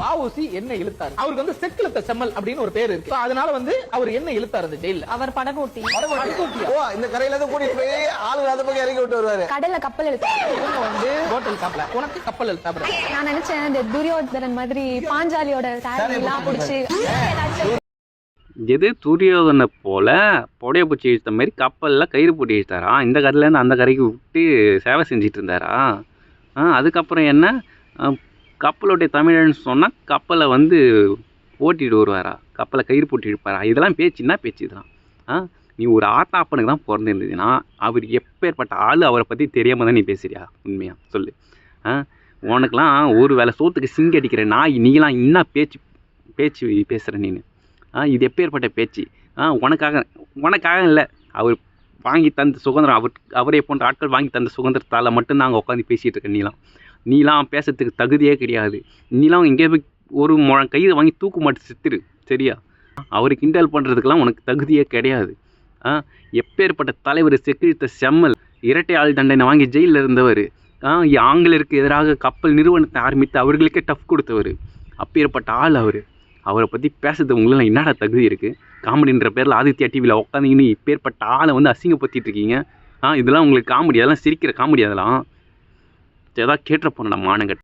வஉசி என்ன இழுத்தாரு? அவருக்கு வந்து செக்கிழுத்த செம்மல் அப்படின்னு ஒரு பேர் இருக்கு. அதனால வந்து அவர் என்ன இழுத்தாரு அந்த ஜெயில? அவர் படகோட்டி. இந்த கரையில இருந்து கூட்டிட்டு போய் ஆளு அந்த பக்கம் இறக்கி விட்டு வருவாரு. கடல்ல கப்பல் இழுத்தாரு. இவங்க வந்து ஹோட்டல் காப்ல உனக்கு கப்பல் இழுத்தாரு. நான் நினைச்சேன் இந்த துரியோதனன் மாதிரி பாஞ்சாலியோட சாரி எல்லாம் புடிச்சு எது துரியோதனை போல புடைய பூச்சி இழுத்த மாதிரி கப்பலில் கயிறு போட்டு இழுத்தாரா? இந்த கரையிலேருந்து அந்த கரைக்கு விட்டு சேவை செஞ்சுட்டு இருந்தாரா? அதுக்கப்புறம் என்ன கப்பலுடைய தமிழன்னு சொன்னால் கப்பலை வந்து ஓட்டிட்டு வருவாரா? கப்பலை கயிறு போட்டு இழுப்பாரா? இதெல்லாம் பேச்சுன்னா பேச்சு இதெல்லாம். நீ ஒரு ஆத்தாப்பனுக்கு தான் பிறந்திருந்ததுன்னா அவர் எப்பேற்பட்ட ஆள் அவரை பற்றி தெரியாமல் தான் நீ பேசுறியா? உண்மையாக சொல்லு. உனக்கெலாம் ஒரு வேளை சோத்துக்கு சிங்கி அடிக்கிற நாய் நீலாம் என்ன பேச்சு பேசுகிற நீனு? இது எப்பேற்பட்ட பேச்சு? உனக்காக இல்லை, அவர் வாங்கி தந்த சுதந்திரம், அவரே போன்ற ஆட்கள் வாங்கி தந்த சுதந்திரத்தால் மட்டும்தான் அங்கே உட்காந்து பேசிகிட்டு இருக்க. நீலாம் பேசுறதுக்கு தகுதியே கிடையாது. நீலாம் இங்கே போய் ஒரு முழம் கையில் வாங்கி தூக்கு மாட்டு செத்துரு, சரியா? அவர் கிண்டல் பண்ணுறதுக்கெல்லாம் உனக்கு தகுதியே கிடையாது. எப்பேற்பட்ட தலைவர் செக்கிழுத்த செம்மல், இரட்டை ஆள் தண்டனை வாங்கி ஜெயிலில் இருந்தவர், ஆங்கிலேயருக்கு எதிராக கப்பல் நிறுவனத்தை ஆரம்பித்து அவர்களுக்கே டஃப் கொடுத்தவர், அப்பேற்பட்ட ஆள் அவரை பற்றி பேசுறது உங்களெல்லாம் என்னடா தகுதி இருக்குது? காமெடின்ற பேரில் ஆதித்யா டிவியில் உட்காந்துக்கின்னு இப்பேற்பட்ட ஆளை வந்து அசிங்கப்படுத்திட்டு இருக்கீங்க. இதெல்லாம் உங்களுக்கு காமெடி? அதெல்லாம் சிரிக்கிற காமெடி? அதெல்லாம் ஏதாவது கேட்டுற போனேன் மானங்கட்ட.